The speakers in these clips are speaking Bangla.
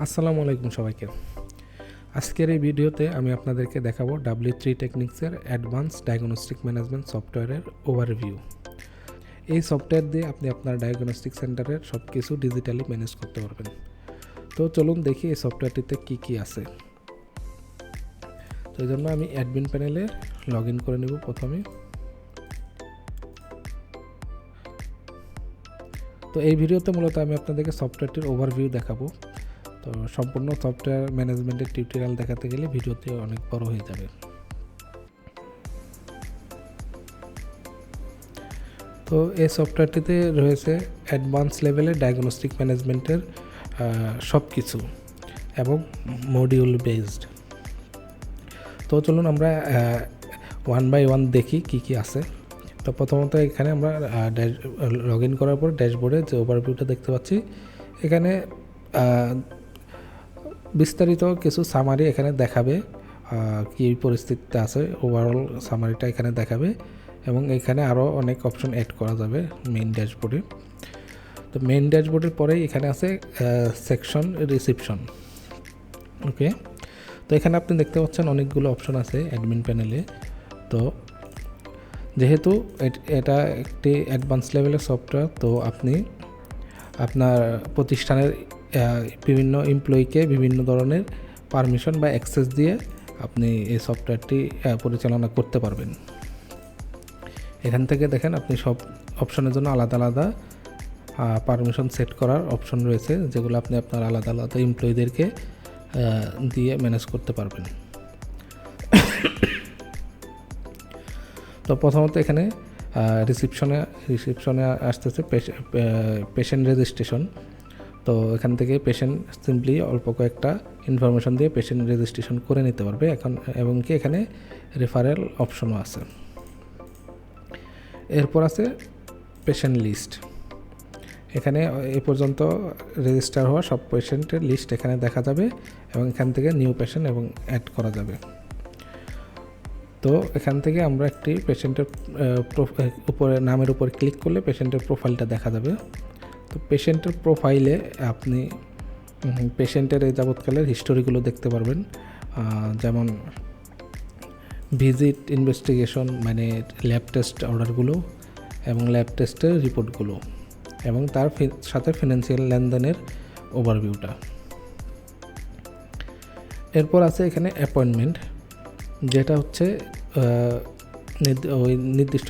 আসসালামু আলাইকুম সবাইকে। আজকের এই ভিডিওতে আমি আপনাদেরকে দেখাবো W3 টেকনিক্সের অ্যাডভান্স ডায়াগনস্টিক ম্যানেজমেন্ট সফটওয়্যারের ওভারভিউ। এই সফটওয়্যার দিয়ে আপনি আপনার ডায়াগনস্টিক সেন্টারের সব কিছু ডিজিটালি ম্যানেজ করতে পারবেন। তো চলুন দেখি এই সফটওয়্যারটিতে কী কী আছে। তো এই জন্য আমি অ্যাডমিন প্যানেলে লগ ইন করে নেব প্রথমে। তো এই ভিডিওতে মূলত আমি আপনাদেরকে সফটওয়্যারটির ওভারভিউ দেখাবো। তো সম্পূর্ণ সফটওয়্যার ম্যানেজমেন্টের টিউটোরিয়াল দেখাতে গেলে ভিডিওতে অনেক বড় হয়ে যাবে। তো এই সফটওয়্যারটিতে রয়েছে অ্যাডভান্স লেভেলের ডায়াগনস্টিক ম্যানেজমেন্টের সব কিছু এবং মডিউল বেসড। তো চলুন আমরা ওয়ান বাই ওয়ান দেখি কি কি আছে। তো প্রথমত এখানে আমরা লগ ইন করার পর ড্যাশবোর্ডে যে ওভারভিউটা দেখতে পাচ্ছি, এখানে বিস্তারিত কিছু সামারি এখানে দেখাবে, কী পরিস্থিতিতে আছে ওভারঅল সামারিটা এখানে দেখাবে এবং এখানে আরও অনেক অপশন অ্যাড করা যাবে মেইন ড্যাশবোর্ডে। তো মেইন ড্যাশবোর্ডের পরেই এখানে আছে সেকশন রিসিপশন। ওকে, তো এখানে আপনি দেখতে পাচ্ছেন অনেকগুলো অপশন আছে অ্যাডমিন প্যানেলে। তো যেহেতু এটা একটি অ্যাডভান্স লেভেলের সফটওয়্যার, তো আপনি আপনার প্রতিষ্ঠানের বিভিন্ন এমপ্লয়িকে বিভিন্ন ধরনের পারমিশন বা অ্যাক্সেস দিয়ে আপনি এই সফটওয়্যারটি পরিচালনা করতে পারবেন। এখান থেকে দেখেন আপনি সব অপশনের জন্য আলাদা আলাদা পারমিশন সেট করার অপশন রয়েছে, যেগুলো আপনি আপনার আলাদা আলাদা এমপ্লয়িদেরকে দিয়ে ম্যানেজ করতে পারবেন। তো প্রথমত এখানে রিসিপশনে আসতেছে পেশেন্ট রেজিস্ট্রেশন। তো এখান থেকে পেশেন্ট সিম্পলি অল্প কয়েকটা ইনফরমেশন দিয়ে পেশেন্ট রেজিস্ট্রেশন করে নিতে পারবে এখন, এবং কি এখানে রেফারেল অপশনও আছে। এরপর আছে পেশেন্ট লিস্ট। এখানে এ পর্যন্ত রেজিস্টার হওয়া সব পেশেন্টের লিস্ট এখানে দেখা যাবে এবং এখান থেকে নিউ পেশেন্ট এবং অ্যাড করা যাবে। তো এখান থেকে আমরা একটি পেশেন্টের উপরে নামের উপর ক্লিক করলে পেশেন্টের প্রোফাইলটা দেখা যাবে। তো পেশেন্টের প্রোফাইলে আপনি পেশেন্টের এই যাবৎকালের হিস্টোরিগুলো দেখতে পারবেন, যেমন ভিজিট, ইনভেস্টিগেশন মানে ল্যাব টেস্ট অর্ডারগুলো এবং ল্যাব টেস্টের রিপোর্টগুলো এবং তার সাথে ফিনান্সিয়াল লেনদেনের ওভারভিউটা। এরপর আছে এখানে অ্যাপয়েন্টমেন্ট, যেটা হচ্ছে ওই নির্দিষ্ট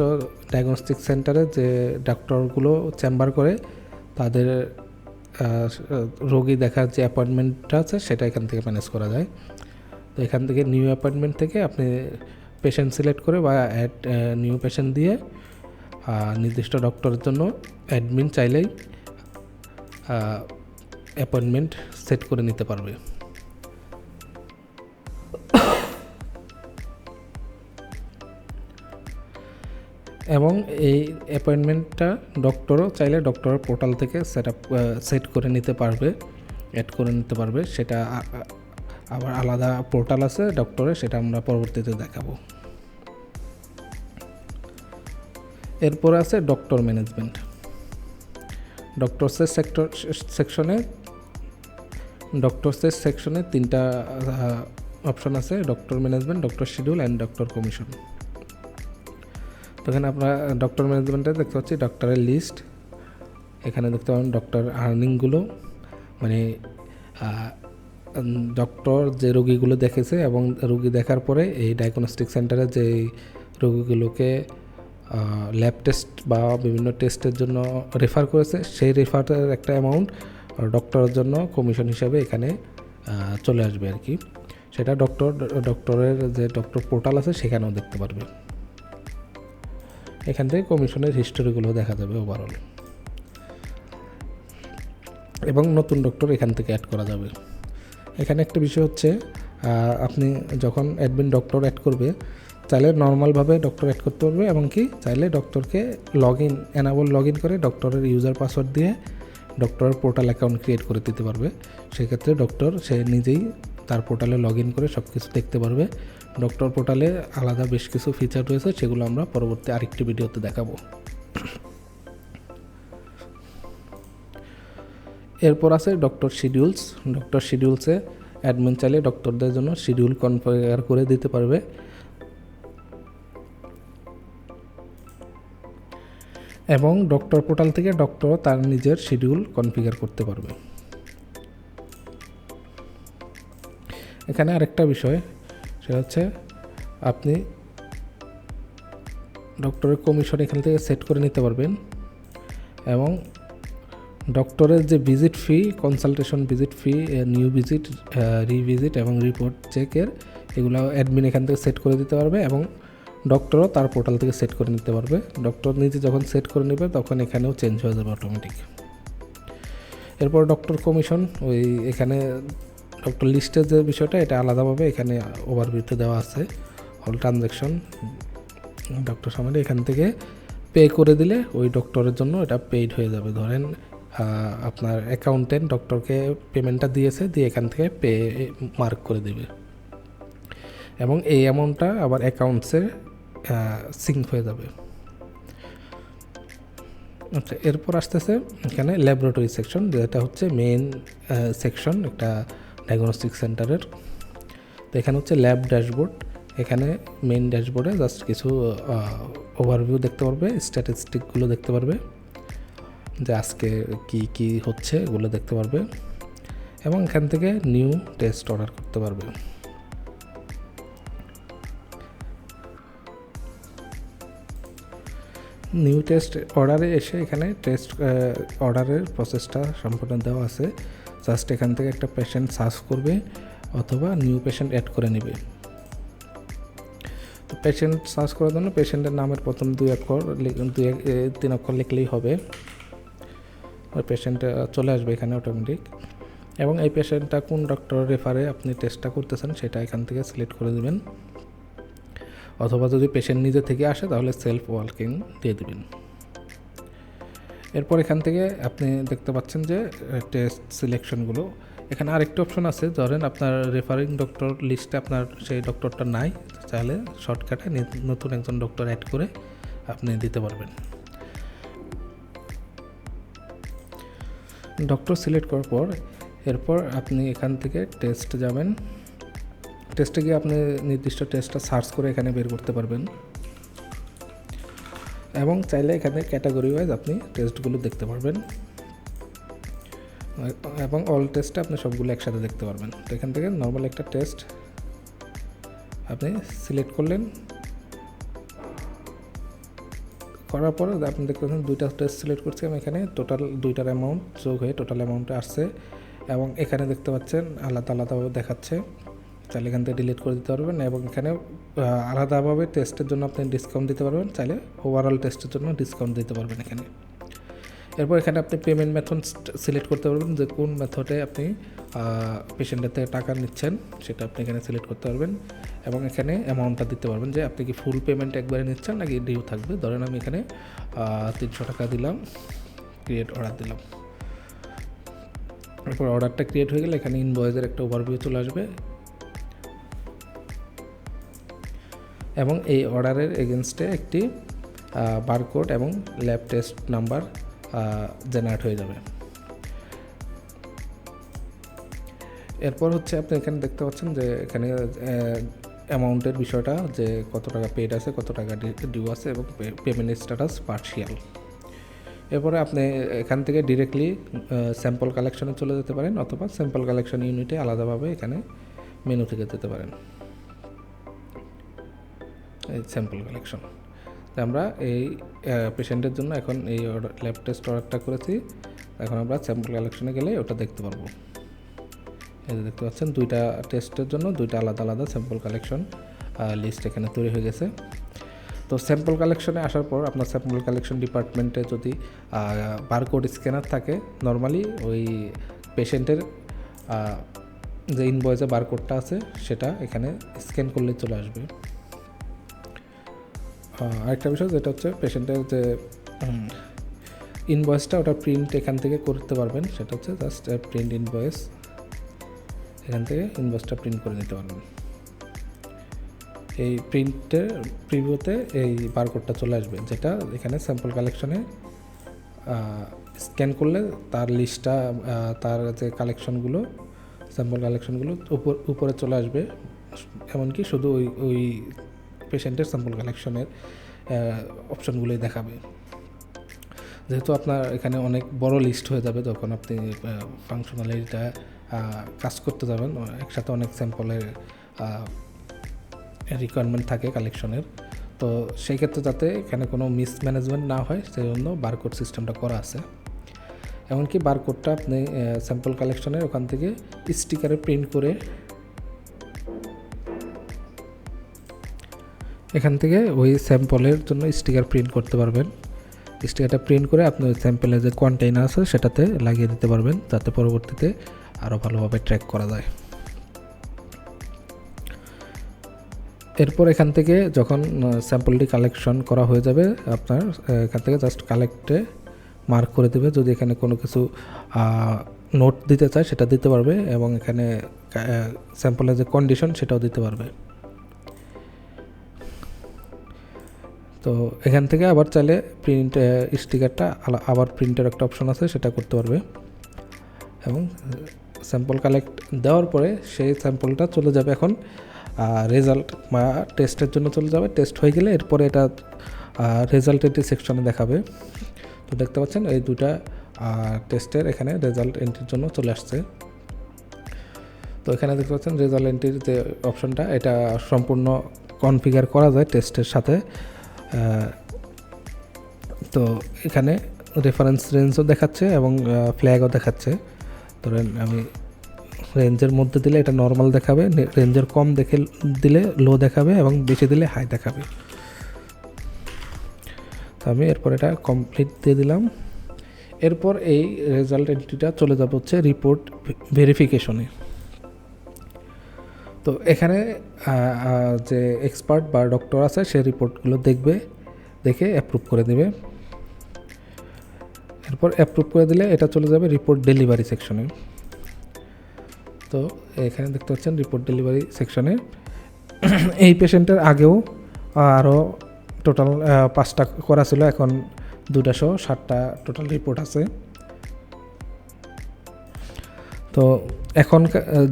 ডায়াগনস্টিক সেন্টারে যে ডাক্তারগুলো চেম্বার করে তাদের রোগী দেখার যে অ্যাপয়েন্টমেন্টটা আছে সেটা এখান থেকে ম্যানেজ করা যায়। তো এখান থেকে নিউ অ্যাপয়েন্টমেন্ট থেকে আপনি পেশেন্ট সিলেক্ট করে বা অ্যাড নিউ পেশেন্ট দিয়ে নির্দিষ্ট ডক্টরের জন্য অ্যাডমিন চাইলেই অ্যাপয়েন্টমেন্ট সেট করে নিতে পারবে। এবং এই অ্যাপয়েন্টমেন্টটা ডক্টরও চাইলে ডক্টরের পোর্টাল থেকে সেট করে নিতে পারবে, অ্যাড করে নিতে পারবে। সেটা আবার আলাদা পোর্টাল আছে ডক্টরের, সেটা আমরা পরবর্তীতে দেখাবো। এরপর আছে ডক্টর ম্যানেজমেন্ট। ডক্টরসের সেকশনে তিনটা অপশন আছে: doctor management, doctor schedule and doctor commission. তো এখানে আপনারা ডক্টর ম্যানেজমেন্টে দেখতে পাচ্ছি ডক্টরের লিস্ট। এখানে দেখতে পাবেন ডক্টর আর্নিংগুলো, মানে ডক্টর যে রোগীগুলো দেখেছে এবং রোগী দেখার পরে এই ডায়াগনস্টিক সেন্টারে যে রোগীগুলোকে ল্যাব টেস্ট বা বিভিন্ন টেস্টের জন্য রেফার করেছে, সেই রেফারের একটা অ্যামাউন্ট ডক্টরের জন্য কমিশন হিসাবে এখানে চলে আসবে আর কি। সেটা ডক্টরের যে ডক্টর পোর্টাল আছে সেখানেও দেখতে পারবে। এখান থেকে কমিশনের হিস্টোরিগুলো দেখা যাবে ওভারঅল, এবং নতুন ডক্টর এখান থেকে অ্যাড করা যাবে। এখানে একটা বিষয় হচ্ছে, আপনি যখন অ্যাডমিন ডক্টর অ্যাড করবে, চাইলে নর্মালভাবে ডক্টর অ্যাড করতে পারবে, এমনকি চাইলে ডক্টরকে লগ ইন করে ডক্টরের ইউজার পাসওয়ার্ড দিয়ে ডক্টরের পোর্টাল অ্যাকাউন্ট ক্রিয়েট করে দিতে পারবে। সেক্ষেত্রে ডক্টর সে নিজেই তার পোর্টালে লগ ইন করে সব কিছু দেখতে পারবে। ডক্টর পোর্টালে আলাদা বেশ কিছু ফিচার রয়েছে, সেগুলো আমরা পরবর্তী আরেকটি ভিডিওতে দেখাবো। এরপর আছে ডক্টর শিডিউলস। ডক্টর শিডিউলসে অ্যাডমিন চাইলে ডক্টরদের জন্য শিডিউল কনফিগার করে দিতে পারবে এবং ডক্টর পোর্টাল থেকে ডক্টর তার নিজের শিডিউল কনফিগার করতে পারবে। এখানে আরেকটা বিষয়, সেটা হচ্ছে আপনি ডক্টরের কমিশন এখান থেকে সেট করে নিতে পারবেন এবং ডক্টরের যে ভিজিট ফি, কনসালটেশন ভিজিট ফি, নিউ ভিজিট, রিভিজিট এবং রিপোর্ট চেকের এগুলো অ্যাডমিন এখান থেকে সেট করে দিতে পারবে এবং ডক্টরও তার পোর্টাল থেকে সেট করে নিতে পারবে। ডক্টর নিজে যখন সেট করে নেবে তখন এখানেও চেঞ্জ হয়ে যাবে অটোমেটিক। এরপর ডক্টর কমিশন, ওই এখানে ডক্টর লিস্টের যে বিষয়টা এটা আলাদাভাবে এখানে ওভারভিউতে দেওয়া আছে। অল ট্রানজ্যাকশন ডক্টর সামারি এখান থেকে পে করে দিলে ওই ডক্টরের জন্য এটা পেইড হয়ে যাবে। ধরেন আপনার অ্যাকাউন্টেন্ট ডক্টরকে পেমেন্টটা দিয়েছে, দিয়ে এখান থেকে পে মার্ক করে দেবে এবং এই অ্যামাউন্টটা আবার অ্যাকাউন্টসে সিঙ্ক হয়ে যাবে। আচ্ছা, এরপর আসতেছে এখানে ল্যাবরেটরি সেকশন, যেটা হচ্ছে মেইন সেকশন একটা ডায়াগনস্টিক সেন্টারের। তো এখানে হচ্ছে ল্যাব ড্যাশবোর্ড। এখানে মেইন ড্যাশবোর্ডে জাস্ট কিছু ওভারভিউ দেখতে পারবে, স্ট্যাটিস্টিকগুলো দেখতে পারবে যে আজকে কি কি হচ্ছে এগুলো দেখতে পারবে এবং এখান থেকে নিউ টেস্ট অর্ডার করতে পারবে। নিউ টেস্ট অর্ডারে এসে এখানে টেস্ট অর্ডারের প্রসেসটা সম্পূর্ণ দেওয়া আছে। জাস্ট এখান থেকে একটা পেশেন্ট সার্চ করবে অথবা নিউ পেশেন্ট অ্যাড করে নেবে। তো পেশেন্ট সার্চ করার জন্য পেশেন্টের নামের প্রথম 3 অক্ষর লিখলেই হবে, আর পেশেন্ট চলে আসবে এখানে অটোমেটিক এবং এই পেশেন্টটা কোন ডক্টর রেফারে আপনি টেস্টটা করতেছেন সেটা এখান থেকে সিলেক্ট করে দেবেন, অথবা যদি পেশেন্ট নিজে থেকে আসে তাহলে সেলফ ওয়ার্কিং দিয়ে দেবেন। এরপর এখান থেকে আপনি দেখতে পাচ্ছেন যে টেস্ট সিলেকশনগুলো। এখানে আরেকটা অপশন আছে, ধরেন আপনার রেফারিং ডক্টর লিস্টে আপনার সেই ডক্টরটা নাই, তাহলে শর্টকাটে নতুন একজন ডক্টর অ্যাড করে আপনি দিতে পারবেন। ডক্টর সিলেক্ট করার পর এরপর আপনি এখান থেকে টেস্ট যাবেন। টেস্টে গিয়ে আপনি নির্দিষ্ট টেস্টটা সার্চ করে এখানে বের করতে পারবেন এবং চাইলে এখানে ক্যাটাগরি ওয়াইজ আপনি টেস্টগুলো দেখতে পারবেন এবং অল টেস্টে আপনি সবগুলো একসাথে দেখতে পারবেন। তো এখান থেকে নর্মাল একটা টেস্ট আপনি সিলেক্ট করলেন, করার পর আপনি দেখতে পাচ্ছেন 2টা টেস্ট সিলেক্ট করছি আমি এখানে, টোটাল 2টার অ্যামাউন্ট যোগ হয়ে টোটাল অ্যামাউন্টে আসছে এবং এখানে দেখতে পাচ্ছেন আলাদা আলাদাভাবে দেখাচ্ছে। চাইলে এখান থেকে ডিলিট করে দিতে পারবেন এবং এখানে আলাদাভাবে টেস্টের জন্য আপনি ডিসকাউন্ট দিতে পারবেন, চাইলে ওভারঅল টেস্টের জন্য ডিসকাউন্ট দিতে পারবেন এখানে। এরপর এখানে আপনি পেমেন্ট মেথড সিলেক্ট করতে পারবেন, যে কোন মেথডে আপনি পেশেন্টের থেকে টাকা নিচ্ছেন সেটা আপনি এখানে সিলেক্ট করতে পারবেন এবং এখানে অ্যামাউন্টটা দিতে পারবেন যে আপনি কি ফুল পেমেন্ট একবারে নিচ্ছেন নাকি ডিউ থাকবে। ধরেন আমি এখানে 300 টাকা দিলাম, ক্রিয়েট অর্ডার দিলাম। এরপর অর্ডারটা ক্রিয়েট হয়ে গেলে এখানে ইনভয়েসের একটা ওভারভিউ চলে আসবে এবং এই অর্ডারের এগেনস্টে একটি বারকোড এবং ল্যাব টেস্ট নাম্বার জেনারেট হয়ে যাবে। এরপর হচ্ছে আপনি এখানে দেখতে পাচ্ছেন যে এখানে অ্যামাউন্টের বিষয়টা, যে কত টাকা পেড আছে, কত টাকা ডিউ আছে এবং পেমেন্ট স্ট্যাটাস পার্শিয়াল। এরপরে আপনি এখান থেকে ডিরেক্টলি স্যাম্পল কালেকশনে চলে যেতে পারেন অথবা স্যাম্পল কালেকশন ইউনিটে আলাদাভাবে এখানে মেনু থেকে যেতে পারেন। এই স্যাম্পল কালেকশন আমরা এই পেশেন্টের জন্য এখন এই ল্যাব টেস্ট অর্ডারটা করেছি, এখন আমরা স্যাম্পল কালেকশনে গেলে ওটা দেখতে পারবো। এই যে দেখতে পাচ্ছেন 2টা টেস্টের জন্য 2টা আলাদা আলাদা স্যাম্পল কালেকশন লিস্ট এখানে তৈরি হয়ে গেছে। তো স্যাম্পল কালেকশনে আসার পর আপনার স্যাম্পল কালেকশন ডিপার্টমেন্টে যদি বারকোড স্ক্যানার থাকে, নর্মালি ওই পেশেন্টের যে ইনভয়েসে বারকোডটা আছে সেটা এখানে স্ক্যান করলে চলে আসবে। আরেকটা বিষয় যেটা হচ্ছে পেশেন্টের যে ইনভয়েসটা ওটা প্রিন্ট এখান থেকে করতে পারবেন, সেটা হচ্ছে জাস্ট প্রিন্ট ইনভয়েস, এখান থেকে ইনভয়েসটা প্রিন্ট করে নিতে পারবেন। এই প্রিন্টের প্রিভিউতে এই বারকোডটা চলে আসবে, যেটা এখানে স্যাম্পল কালেকশনে স্ক্যান করলে তার লিস্টটা, তার যে কালেকশনগুলো, স্যাম্পল কালেকশনগুলো উপরে চলে আসবে, এমনকি শুধু ওই পেশেন্টের স্যাম্পল কালেকশনের অপশনগুলোই দেখাবে। যেহেতু আপনার এখানে অনেক বড় লিস্ট হয়ে যাবে যখন আপনি ফাংশনালিটিটা কাজ করতে যাবেন, একসাথে অনেক স্যাম্পলের রিকোয়ারমেন্ট থাকে কালেকশনের, তো সেই ক্ষেত্রে যাতে এখানে কোনো মিসম্যানেজমেন্ট না হয় সেই জন্য বারকোড সিস্টেমটা করা আছে। এমনকি বারকোডটা আপনি স্যাম্পল কালেকশনের ওখান থেকে স্টিকারে প্রিন্ট করে এখান থেকে ওই স্যাম্পলের জন্য স্টিকার প্রিন্ট করতে পারবেন। স্টিকারটা প্রিন্ট করে আপনি ওই স্যাম্পলের যে কন্টেইনার আছে সেটাতে লাগিয়ে দিতে পারবেন, যাতে পরবর্তীতে আরও ভালোভাবে ট্র্যাক করা যায়। এরপর এখান থেকে যখন স্যাম্পলটি কালেকশন করা হয়ে যাবে, আপনার এখান থেকে জাস্ট কালেক্টে মার্ক করে দেবে। যদি এখানে কোনো কিছু নোট দিতে চায় সেটা দিতে পারবে, এবং এখানে স্যাম্পলের যে কন্ডিশন সেটাও দিতে পারবে। তো এখান থেকে আবার চাইলে প্রিন্ট স্টিকারটা আবার প্রিন্টের একটা অপশন আছে, সেটা করতে পারবে। এবং স্যাম্পল কালেক্ট দেওয়ার পরে সেই স্যাম্পলটা চলে যাবে এখন রেজাল্ট বা টেস্টের জন্য চলে যাবে। টেস্ট হয়ে গেলে এরপরে এটা রেজাল্ট এন্ট্রি সেকশনে দেখাবে। তো দেখতে পাচ্ছেন এই দুটা টেস্টের এখানে রেজাল্ট এন্ট্রির জন্য চলে আসছে। তো এখানে দেখতে পাচ্ছেন রেজাল্ট এন্ট্রির যে অপশনটা, এটা সম্পূর্ণ কনফিগার করা যায় টেস্টের সাথে। তো এখানে রেফারেন্স রেঞ্জও দেখাচ্ছে এবং ফ্ল্যাগও দেখাচ্ছে। ধরেন আমি রেঞ্জের মধ্যে দিলে এটা নর্মাল দেখাবে, রেঞ্জের কম দেখে দিলে লো দেখাবে, এবং বেশি দিলে হাই দেখাবে। তো আমি এরপর এটা কমপ্লিট দিয়ে দিলাম। এরপর এই রেজাল্ট এন্ট্রিটা চলে যাবে হচ্ছে রিপোর্ট ভেরিফিকেশনে। তো এখানে যে এক্সপার্ট বা ডক্টর আছে সে রিপোর্টগুলো দেখে অ্যাপ্রুভ করে দেবে। এরপর অ্যাপ্রুভ করে দিলে এটা চলে যাবে রিপোর্ট ডেলিভারি সেকশনে। তো এখানে দেখতে পাচ্ছেন রিপোর্ট ডেলিভারি সেকশনে এই পেশেন্টের আগেও আরও টোটাল 5টা করা ছিল, এখন 2টা সহ 7টা টোটাল রিপোর্ট আছে। তো এখন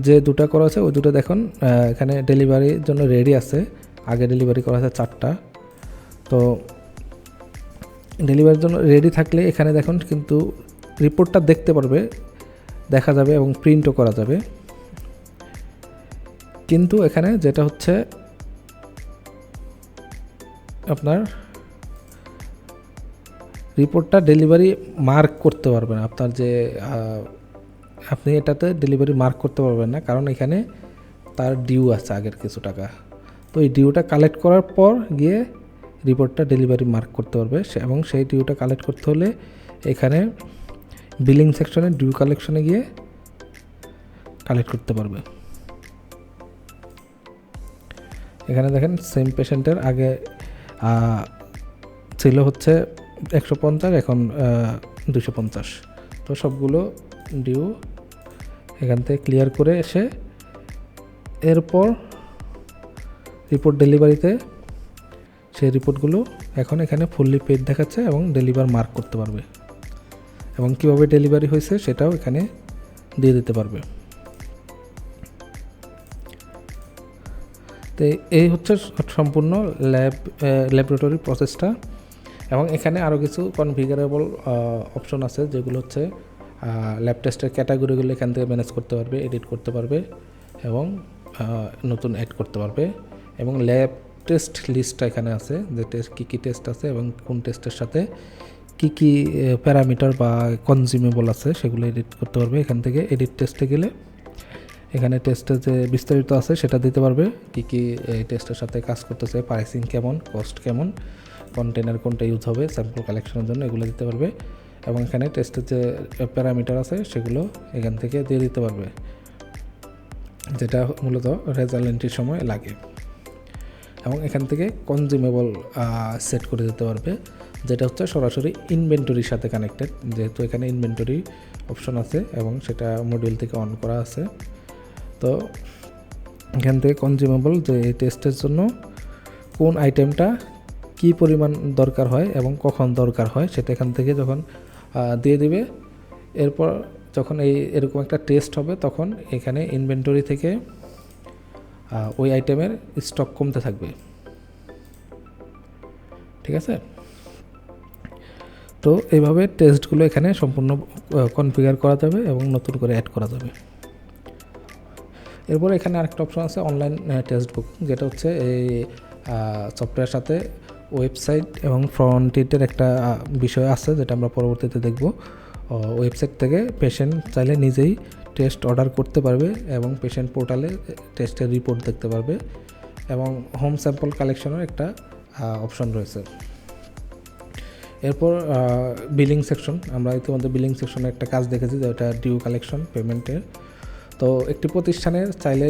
যে 2টা করা আছে ওই 2টা দেখুন এখানে ডেলিভারির জন্য রেডি আছে। আগে ডেলিভারি করা আছে 4টা। তো ডেলিভারির জন্য রেডি থাকলে এখানে দেখুন কিন্তু রিপোর্টটা দেখতে পারবে, দেখা যাবে এবং প্রিন্টও করা যাবে। কিন্তু এখানে যেটা হচ্ছে আপনার রিপোর্টটা ডেলিভারি মার্ক করতে পারবে না, আপনার যে আপনি এটাতে ডেলিভারি মার্ক করতে পারবেন না, কারণ এখানে তার ডিউ আছে আগের কিছু টাকা। তো এই ডিউটা কালেক্ট করার পর গিয়ে রিপোর্টটা ডেলিভারি মার্ক করতে পারবে, এবং সেই ডিউটা কালেক্ট করতে হলে এখানে বিলিং সেকশনে ডিউ কালেকশনে গিয়ে কালেক্ট করতে পারবে। এখানে দেখেন সেম পেশেন্টের আগে ছিল হচ্ছে 150, এখন 250। তো সবগুলো ডিউ এখান থেকে ক্লিয়ার করে এসে এরপর রিপোর্ট ডেলিভারিতে সেই রিপোর্টগুলো এখন এখানে ফুললি পেড দেখাচ্ছে এবং ডেলিভার মার্ক করতে পারবে, এবং কীভাবে ডেলিভারি হয়েছে সেটাও এখানে দিয়ে দিতে পারবে। তো এই হচ্ছে সম্পূর্ণ ল্যাবরেটরি প্রসেসটা। এবং এখানে আরও কিছু কনফিগারেবল অপশন আছে, যেগুলো হচ্ছে ল্যাব টেস্টের ক্যাটাগরিগুলো এখান থেকে ম্যানেজ করতে পারবে, এডিট করতে পারবে, এবং নতুন অ্যাড করতে পারবে। এবং ল্যাব টেস্ট লিস্টটা এখানে আছে, যে টেস্ট কী কী টেস্ট আছে এবং কোন টেস্টের সাথে কী কী প্যারামিটার বা কনজিউমেবল আছে সেগুলো এডিট করতে পারবে। এখান থেকে এডিট টেস্টে গেলে এখানে টেস্টের যে বিস্তারিত আছে সেটা দিতে পারবে, কী কী এই টেস্টের সাথে কাজ করতেছে, প্রাইসিং কেমন, কস্ট কেমন, কন্টেনার কোনটা ইউজ হবে স্যাম্পল কালেকশনের জন্য, এগুলো দিতে পারবে। এবং এখানে টেস্টের যে প্যারামিটার আছে সেগুলো এখান থেকে দিয়ে দিতে পারবে, যেটা মূলত রেজাল্ট এন্ট্রির সময় লাগে। এবং এখান থেকে কনজিউমেবল সেট করে দিতে পারবে, যেটা হচ্ছে সরাসরি ইনভেন্টরির সাথে কানেক্টেড, যেহেতু এখানে ইনভেন্টরি অপশন আছে এবং সেটা মডিউল থেকে অন করা আছে। তো এখান থেকে কনজিউমেবল যে এই টেস্টের জন্য কোন আইটেমটা কী পরিমাণ দরকার হয় এবং কখন দরকার হয় সেটা এখান থেকে যখন দিয়ে দিবে। এরপর যখন এরকম একটা টেস্ট হবে তখন এখানে ইনভেন্টরি থেকে ওই আইটেমের স্টক কমতে থাকবে, ঠিক আছে। তো এইভাবে টেস্টগুলো এখানে সম্পূর্ণ কনফিগার করা যাবে এবং নতুন করে অ্যাড করা যাবে। এরপর এখানে আরেকটা অপশন আছে অনলাইন টেক্সট বুক, যেটা হচ্ছে এই সফটওয়্যারের সাথে ওয়েবসাইট এবং ফ্রন্ট এন্ডের একটা বিষয় আছে, যেটা আমরা পরবর্তীতে দেখব। ওয়েবসাইট থেকে পেশেন্ট চাইলে নিজেই টেস্ট অর্ডার করতে পারবে এবং পেশেন্ট পোর্টালে টেস্টের রিপোর্ট দেখতে পারবে, এবং হোম স্যাম্পল কালেকশনের একটা অপশন রয়েছে। এরপর বিলিং সেকশন, আমরা ইতিমধ্যে বিলিং সেকশনে একটা কাজ দেখেছি, যেটা ডিউ কালেকশন পেমেন্টের। তো একটি প্রতিষ্ঠানের চাইলে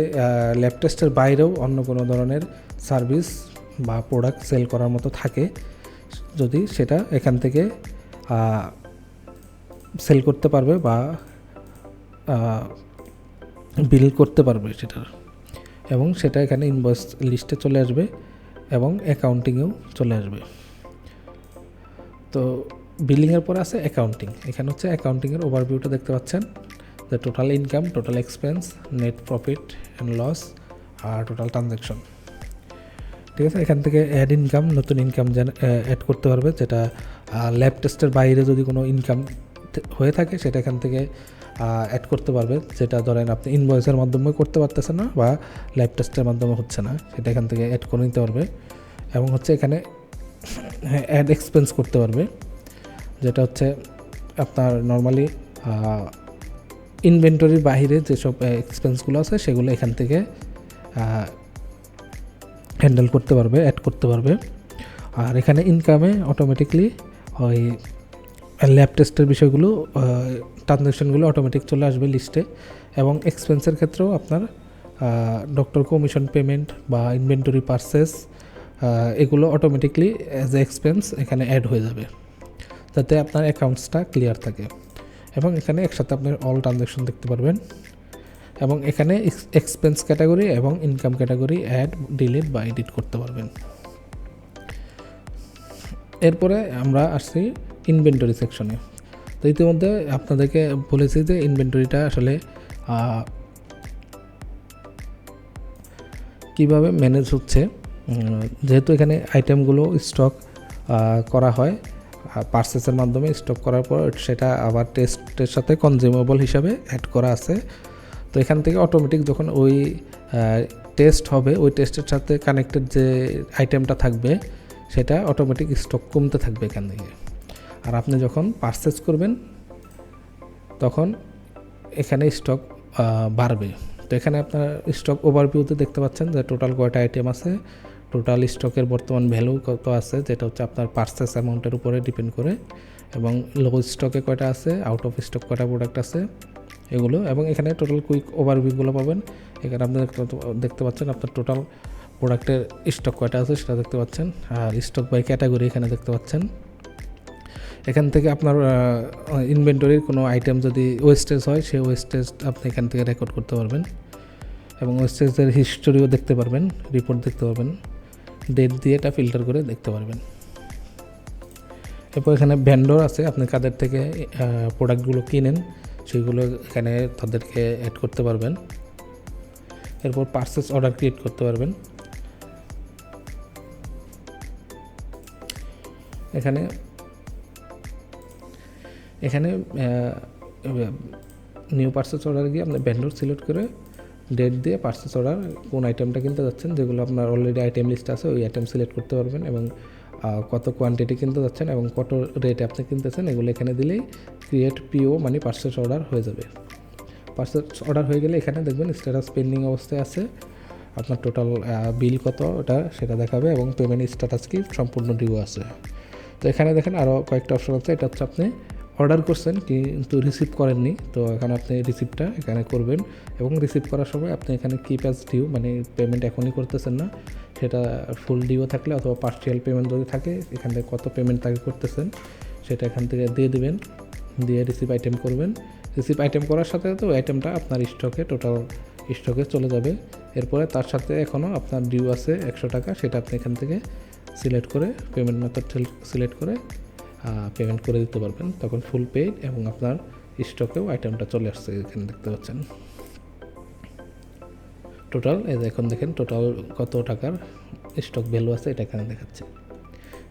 ল্যাব টেস্টের বাইরেও অন্য কোনো ধরনের সার্ভিস বা প্রোডাক্ট সেল করার মতো থাকে, যদি সেটা এখান থেকে সেল করতে পারবে বা বিল করতে পারবে সেটার, এবং সেটা এখানে ইনভয়েস লিস্টে চলে আসবে এবং অ্যাকাউন্টিংয়েও চলে আসবে। তো বিলিংয়ের পরে আছে অ্যাকাউন্টিং। এখানে হচ্ছে অ্যাকাউন্টিংয়ের ওভারভিউটা দেখতে পাচ্ছেন, যে total income, total expense, net profit and loss আর টোটাল ট্রানজ্যাকশন, ঠিক আছে। এখান থেকে অ্যাড ইনকাম, নতুন ইনকাম অ্যাড করতে পারবে, যেটা ল্যাব টেস্টের বাইরে যদি কোনো ইনকাম হয়ে থাকে সেটা এখান থেকে অ্যাড করতে পারবে, যেটা ধরেন আপনি ইনভয়েসের মাধ্যমে করতে পারতেছেন না বা ল্যাব টেস্টের মাধ্যমে হচ্ছে না, সেটা এখান থেকে অ্যাড করে নিতে পারবে। এবং হচ্ছে এখানে অ্যাড এক্সপেন্স করতে পারবে, যেটা হচ্ছে আপনার নর্মালি ইনভেন্টরির বাইরে যেসব এক্সপেন্সগুলো আছে সেগুলো এখান থেকে হ্যান্ডেল করতে পারবে, অ্যাড করতে পারবে। আর এখানে ইনকামে অটোমেটিকলি ওই ল্যাব টেস্টের বিষয়গুলো, ট্রানজ্যাকশনগুলো অটোমেটিক চলে আসবে লিস্টে। এবং এক্সপেন্সের ক্ষেত্রেও আপনার ডক্টর কমিশন পেমেন্ট বা ইনভেন্টরি পারচেস, এগুলো অটোমেটিকলি অ্যাজ এ এক্সপেন্স এখানে অ্যাড হয়ে যাবে, যাতে আপনার অ্যাকাউন্টসটা ক্লিয়ার থাকে। এবং এখানে একসাথে আপনি অল ট্রানজ্যাকশন দেখতে পারবেন, এবং এখানে এক্সপেন্স ক্যাটাগরি এবং ইনকাম ক্যাটাগরি অ্যাড, ডিলিট বা এডিট করতে পারবেন। এরপরে আমরা আসছি ইনভেন্টরি সেকশনে। তো ইতিমধ্যে আপনাদেরকে বলেছি যে ইনভেন্টরিটা আসলে কিভাবে ম্যানেজ হচ্ছে, যেহেতু এখানে আইটেমগুলো স্টক করা হয় পারচেসের মাধ্যমে, স্টক করার পর সেটা আবার টেস্টের সাথে কনজিউমেবল হিসাবে অ্যাড করা আছে। তো এখান থেকে অটোমেটিক যখন ওই টেস্ট হবে, ওই টেস্টের সাথে কানেক্টেড যে আইটেমটা থাকবে সেটা অটোমেটিক স্টক কমতে থাকবে এখান থেকে। আর আপনি যখন পারচেস করবেন তখন এখানে স্টক বাড়বে। তো এখানে আপনার স্টক ওভারভিউতে দেখতে পাচ্ছেন যে টোটাল কয়টা আইটেম আছে, টোটাল স্টকের বর্তমান ভ্যালু কত আছে, যেটা হচ্ছে আপনার পারচেস অ্যামাউন্টের উপরে ডিপেন্ড করে, এবং লো স্টকে কয়টা আছে, আউট অফ স্টক কয়টা প্রোডাক্ট আছে এগুলো। এবং এখানে টোটাল কুইক ওভারভিউগুলো পাবেন। এখানে আপনি দেখতে পাচ্ছেন আপনার টোটাল প্রোডাক্টের স্টক কয়টা আছে সেটা দেখতে পাচ্ছেন, আর স্টক বাই ক্যাটাগরি এখানে দেখতে পাচ্ছেন। এখান থেকে আপনার ইনভেন্টরির কোনো আইটেম যদি ওয়েস্টেজ হয়, সেই ওয়েস্টেজ আপনি এখান থেকে রেকর্ড করতে পারবেন, এবং ওয়েস্টেজের হিস্টোরিও দেখতে পারবেন, রিপোর্ট দেখতে পারবেন, ডেট দিয়ে এটা ফিল্টার করে দেখতে পারবেন। এরপর এখানে ভেন্ডর আছে, আপনি কাদের থেকে প্রোডাক্টগুলো কিনেন সেগুলো এখানে তাদেরকে অ্যাড করতে পারবেন। এরপর পারচেস অর্ডার ক্রিয়েট করতে পারবেন। এখানে নিউ পারচেস অর্ডার গিয়ে আপনি ভেন্ডর সিলেক্ট করে ডেট দিয়ে পারচেস অর্ডার কোন আইটেমটা কিনতে যাচ্ছেন, যেগুলো আপনার অলরেডি আইটেম লিস্ট আছে ওই আইটেম সিলেক্ট করতে পারবেন, এবং কত কোয়ান্টিটি কিনতে যাচ্ছেন এবং কত রেটে আপনি কিনতেছেন এগুলো এখানে দিলেই ক্রিয়েট পিও মানে পারচেস অর্ডার হয়ে যাবে। পারচেস অর্ডার হয়ে গেলে এখানে দেখবেন স্ট্যাটাস পেন্ডিং অবস্থায় আছে, আপনার টোটাল বিল কত ওটা সেটা দেখাবে, এবং পেমেন্ট স্ট্যাটাস কি সম্পূর্ণ ডিউ আছে। তো এখানে দেখেন আরও কয়েকটা অপশন আছে, এটা হচ্ছে আপনি অর্ডার করছেন কিন্তু রিসিভ করেননি, তো এখানে আপনি রিসিভটা এখানে করবেন, এবং রিসিভ করার সময় আপনি এখানে কিপ অ্যাজ ডিউ মানে পেমেন্ট এখনই করতেছেন না, সেটা ফুল ডিউ থাকলে অথবা পার্সিয়াল পেমেন্ট যদি থাকে এখান থেকে কত পেমেন্ট তাকে করতেছেন সেটা এখান থেকে দিয়ে দিবেন, দিয়ে রিসিভ আইটেম করবেন। রিসিভ আইটেম করার সাথে তো আইটেমটা আপনার স্টকে টোটাল স্টকে চলে যাবে। এরপরে তার সাথে এখনও আপনার ডিউ আছে 100 টাকা, সেটা আপনি এখান থেকে সিলেক্ট করে পেমেন্ট মেথড সিলেক্ট করে পেমেন্ট করে দিতে পারবেন, তখন ফুল পেইড এবং আপনার স্টকেও আইটেমটা চলে আসছে। এখানে দেখতে পাচ্ছেন টোটাল, এই এখন দেখেন টোটাল কত টাকার স্টক ভ্যালু আছে এটা এখানে দেখাচ্ছে।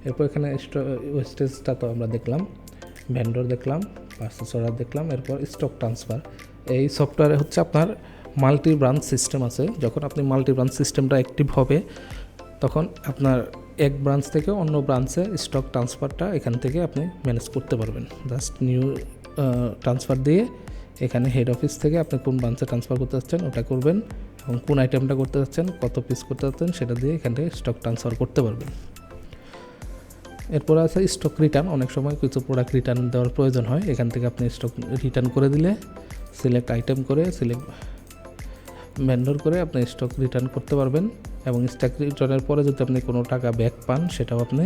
এরপর এখানে ওয়েস্টেজটা তো আমরা দেখলাম, ভেন্ডর দেখলাম, পারচেজ অর্ডার দেখলাম, এরপর স্টক ট্রান্সফার। এই সফটওয়্যারে হচ্ছে আপনার মাল্টি ব্রাঞ্চ সিস্টেম আছে। যখন আপনি মাল্টি ব্রাঞ্চ সিস্টেমটা অ্যাক্টিভ হবে তখন আপনার এক ব্রাঞ্চ থেকে অন্য ব্রাঞ্চে স্টক ট্রান্সফারটা এখান থেকে আপনি ম্যানেজ করতে পারবেন। জাস্ট নিউ ট্রান্সফার দিয়ে এখানে হেড অফিস থেকে আপনি কোন ব্রাঞ্চে ট্রান্সফার করতে যাচ্ছেন ওটা করবেন, এবং কোন আইটেমটা করতে যাচ্ছেন, কত পিস করতে যাচ্ছেন সেটা দিয়ে এখান থেকে স্টক ট্রান্সফার করতে পারবেন। এরপর আছে স্টক রিটার্ন। অনেক সময় কিছু প্রোডাক্ট রিটার্ন দেওয়ার প্রয়োজন হয়, এখান থেকে আপনি স্টক রিটার্ন করে দিলে সিলেক্ট আইটেম করে সিলেক্ট ভেন্ডর করে আপনি স্টক রিটার্ন করতে পারবেন, এবং স্টক রিটার্নের পরে যদি আপনি কোনো টাকা ব্যাক পান সেটাও আপনি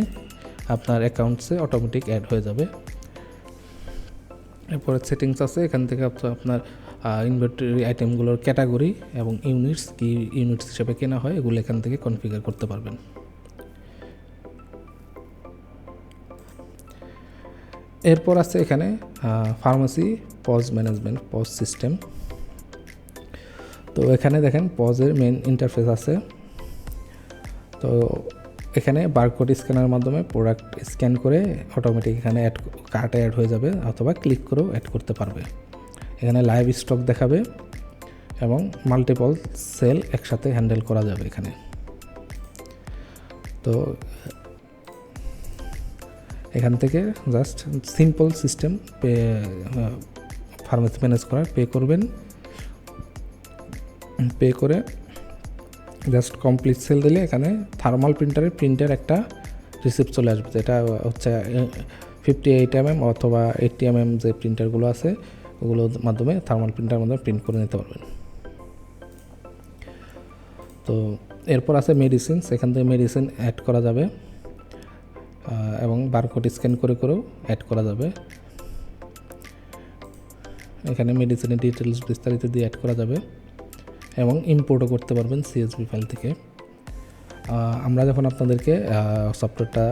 আপনার অ্যাকাউন্টসে অটোমেটিক অ্যাড হয়ে যাবে। এরপরে সেটিংস আছে, এখান থেকে আপনার ইনভেন্টরি আইটেমগুলোর ক্যাটাগরি এবং ইউনিটস কি ইউনিটস হিসেবে কেনা হয় এগুলো এখান থেকে কনফিগার করতে পারবেন। এরপর আছে এখানে pharmacy POS management, POS system. তো এখানে দেখেন পজের মেন ইন্টারফেস আছে। তো এখানে বারকোড স্ক্যানের মাধ্যমে প্রোডাক্ট স্ক্যান করে অটোমেটিক এখানে কার্টে অ্যাড হয়ে যাবে, অথবা ক্লিক করেও অ্যাড করতে পারবে। এখানে লাইভ স্টক দেখাবে এবং মাল্টিপল সেল একসাথে হ্যান্ডেল করা যাবে এখানে। তো এখান থেকে just simple system pharmacy manage করার, পে করবেন, পে করে জাস্ট কমপ্লিট সেল দিলে এখানে থার্মাল প্রিন্টের একটা রিসিপ্ট চলে আসবে, যেটা হচ্ছে 58 mm অথবা 80 mm যে প্রিন্টারগুলো আছে ওগুলোর মাধ্যমে থার্মাল প্রিন্টার মাধ্যমে প্রিন্ট করে নিতে পারবেন। তো এরপর আছে মেডিসিনস, এখান থেকে মেডিসিন অ্যাড করা যাবে এবং বারকোড স্ক্যান করেও অ্যাড করা যাবে। এখানে মেডিসিনের ডিটেলস বিস্তারিত দিয়ে অ্যাড করা যাবে এবং ইম্পোর্টও করতে পারবেন CSV ফাইল থেকে। আমরা যখন আপনাদেরকে সফটওয়্যারটা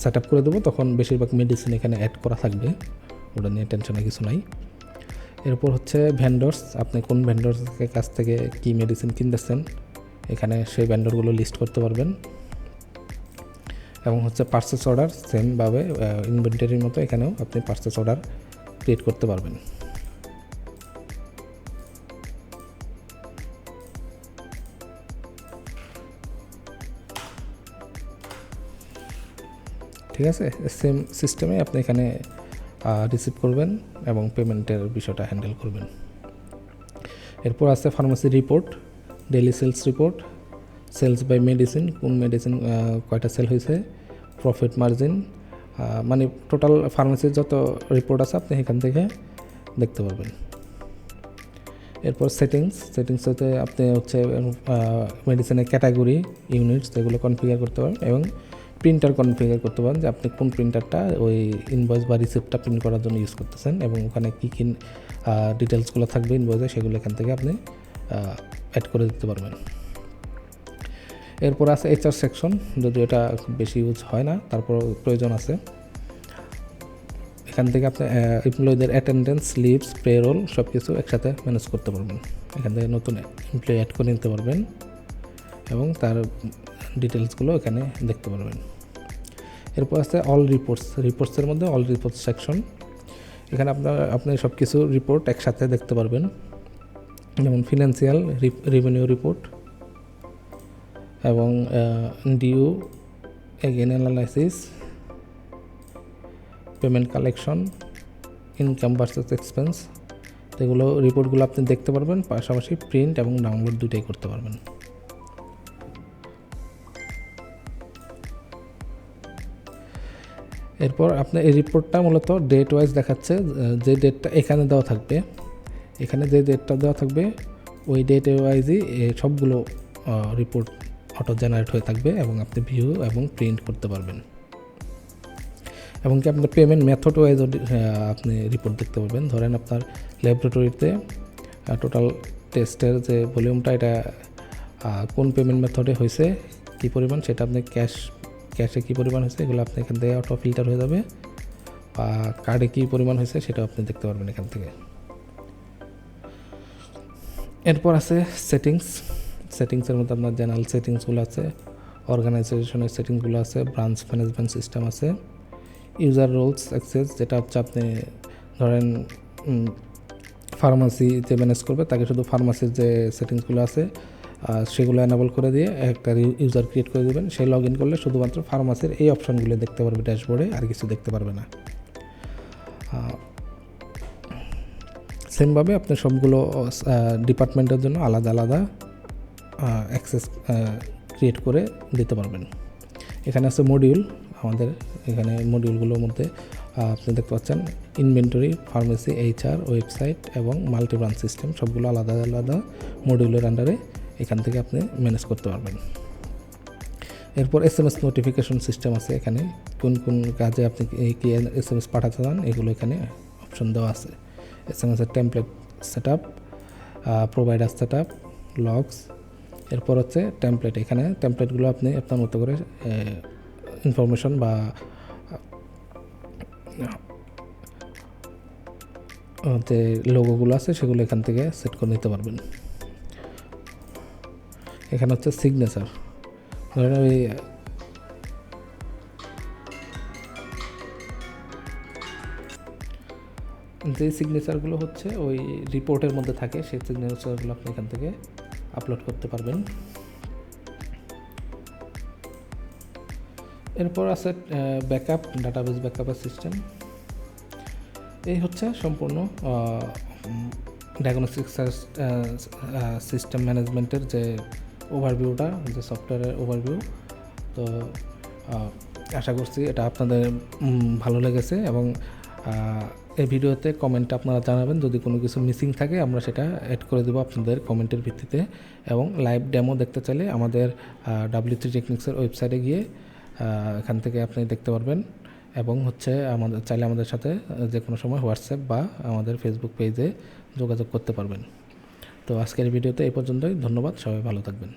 সেট আপ করে দেবো তখন বেশিরভাগ মেডিসিন এখানে অ্যাড করা থাকবে, ওটা নিয়ে টেনশনের কিছু নাই। এরপর হচ্ছে ভেন্ডর্স, আপনি কোন ভেন্ডর্সের কাছ থেকে কী মেডিসিন কিনতেছেন এখানে সেই ভেন্ডরগুলো লিস্ট করতে পারবেন। এবং হচ্ছে পারচেস অর্ডার, সেমভাবে ইনভেন্টরির মতো এখানেও আপনি পারচেস অর্ডার ক্রিয়েট করতে পারবেন। ঠিক আছে, সেম সিস্টেমে আপনি এখানে রিসিভ করবেন এবং পেমেন্টের বিষয়টা হ্যান্ডেল করবেন। এরপর আছে pharmacy report, daily sales report, sales by medicine, কোন মেডিসিন কয়টা সেল হয়েছে, প্রফিট মার্জিন, মানে টোটাল ফার্মাসির যত রিপোর্ট আছে আপনি এখান থেকে দেখতে পারবেন। এরপর সেটিংস হতে আপনি হচ্ছে মেডিসিনের ক্যাটাগরি, ইউনিটস এগুলো কনফিগার করতে পারেন, এবং প্রিন্টার কনফিগার করতে পারেন যে আপনি কোন প্রিন্টারটা ওই ইনভয়েস বা রিসিপ্টটা প্রিন্ট করার জন্য ইউজ করতেছেন, এবং ওখানে কী কী ডিটেলসগুলো থাকবে ইনভয়েসে সেগুলো এখান থেকে আপনি অ্যাড করে দিতে পারবেন। এরপর আছে HR সেকশন, যদিও এটা বেশি ইউজ হয় না, তারপর প্রয়োজন আছে। এখান থেকে আপনি এমপ্লয়ীদের অ্যাটেন্ডেন্স, লিভস, পেরোল সব কিছু একসাথে ম্যানেজ করতে পারবেন। এখান থেকে নতুন এমপ্লয়ি অ্যাড করে নিতে পারবেন এবং তার ডিটেলসগুলো এখানে দেখতে পারবেন। এরপর আছে অল রিপোর্টসের মধ্যে অল রিপোর্টস সেকশন, এখানে আপনি সব কিছু রিপোর্ট একসাথে দেখতে পারবেন, যেমন ফিনান্সিয়াল, রেভিনিউ রিপোর্ট এবং due, again analysis, payment collection, income versus expense, এগুলো রিপোর্টগুলো আপনি দেখতে পারবেন, পাশাপাশি প্রিন্ট এবং ডাউনলোড দুটোই করতে পারবেন। এরপর আপনার এই রিপোর্টটা মূলত ডেট ওয়াইজ দেখাচ্ছে, যে ডেটটা এখানে দেওয়া থাকবে, এখানে যে ডেটটা দেওয়া থাকবে ওই ডেট ওয়াইজই সবগুলো রিপোর্ট অটো জেনারেট হয়ে থাকবে এবং আপনি ভিউ এবং প্রিন্ট করতে পারবেন। এবং কি আপনার পেমেন্ট মেথড ওয়াইজ আপনি রিপোর্ট দেখতে পারবেন। ধরেন আপনার ল্যাবরেটরিতে টোটাল টেস্টের যে ভলিউমটা এটা কোন পেমেন্ট মেথডে হয়েছে, কী পরিমাণ, সেটা আপনি ক্যাশে কী পরিমাণ হয়েছে এগুলো আপনি এখান থেকে অটো ফিল্টার হয়ে যাবে। বা কার্ডে কী পরিমাণ হয়েছে সেটাও আপনি দেখতে পারবেন এখান থেকে। এরপর আছে সেটিংসের মধ্যে আপনার জেনারেল সেটিংসগুলো আছে, অর্গানাইজেশনের সেটিংসগুলো আছে, ব্রাঞ্চ ম্যানেজমেন্ট সিস্টেম আছে, ইউজার রোলস অ্যাক্সেস, যেটা হচ্ছে আপনি ধরেন ফার্মাসিতে ম্যানেজ করবে, তাকে শুধু ফার্মাসির যে সেটিংসগুলো আছে সেগুলো এনাবল করে দিয়ে একটা ইউজার ক্রিয়েট করে দেবেন। সে লগ ইন করলে শুধুমাত্র ফার্মাসির এই অপশানগুলো দেখতে পারবে ড্যাশবোর্ডে, আর কিছু দেখতে পারবে না। সেমভাবে আপনি সবগুলো ডিপার্টমেন্টের জন্য আলাদা আলাদা অ্যাক্সেস ক্রিয়েট করে দিতে পারবেন। এখানে আছে মডিউল, আমাদের এখানে মডিউলগুলোর মধ্যে আপনি দেখতে পাচ্ছেন ইনভেন্টরি, ফার্মেসি, HR, ওয়েবসাইট এবং মাল্টি ব্রাঞ্চ সিস্টেম, সবগুলো আলাদা আলাদা মডিউলের আন্ডারে এখান থেকে আপনি ম্যানেজ করতে পারবেন। এরপর SMS নোটিফিকেশন সিস্টেম আছে, এখানে কোন কোন কাজে আপনি কি SMS পাঠাতে চান এগুলো এখানে অপশন দেওয়া আছে। SMS এর template set up, provider set up, logs, এরপর হচ্ছে টেমপ্লেট। এখানে টেমপ্লেটগুলো আপনি আপনার মতো করে ইনফরমেশন বা যে লোগোগুলো আছে সেগুলো এখান থেকে সেট করে নিতে পারবেন। এখানে হচ্ছে সিগনেচার, ধরেন ওই যে সিগনেচারগুলো হচ্ছে ওই রিপোর্টের মধ্যে থাকে, সেই সিগনেচারগুলো আপনি এখান থেকে আপলোড করতে পারবেন। এরপর আছে ব্যাকআপ, ডাটাবেস ব্যাকআপের সিস্টেম। এই হচ্ছে সম্পূর্ণ ডায়াগনস্টিক সিস্টেম ম্যানেজমেন্টের যে ওভারভিউটা, যে সফটওয়্যারের ওভারভিউ। তো আশা করছি এটা আপনাদের ভালো লেগেছে, এবং এই ভিডিওতে কমেন্টে আপনারা জানাবেন যদি কোনো কিছু মিসিং থাকে, আমরা সেটা অ্যাড করে দেবো আপনাদের কমেন্টের ভিত্তিতে। এবং লাইভ ডেমো দেখতে চাইলে আমাদের W3 টেকনিক্সের ওয়েবসাইটে গিয়ে এখান থেকে আপনি দেখতে পারবেন, এবং হচ্ছে আমাদের চাইলে আমাদের সাথে যে কোনো সময় হোয়াটসঅ্যাপ বা আমাদের ফেসবুক পেজে যোগাযোগ করতে পারবেন। তো আজকের ভিডিওতে এই পর্যন্তই, ধন্যবাদ, সবাই ভালো থাকবেন।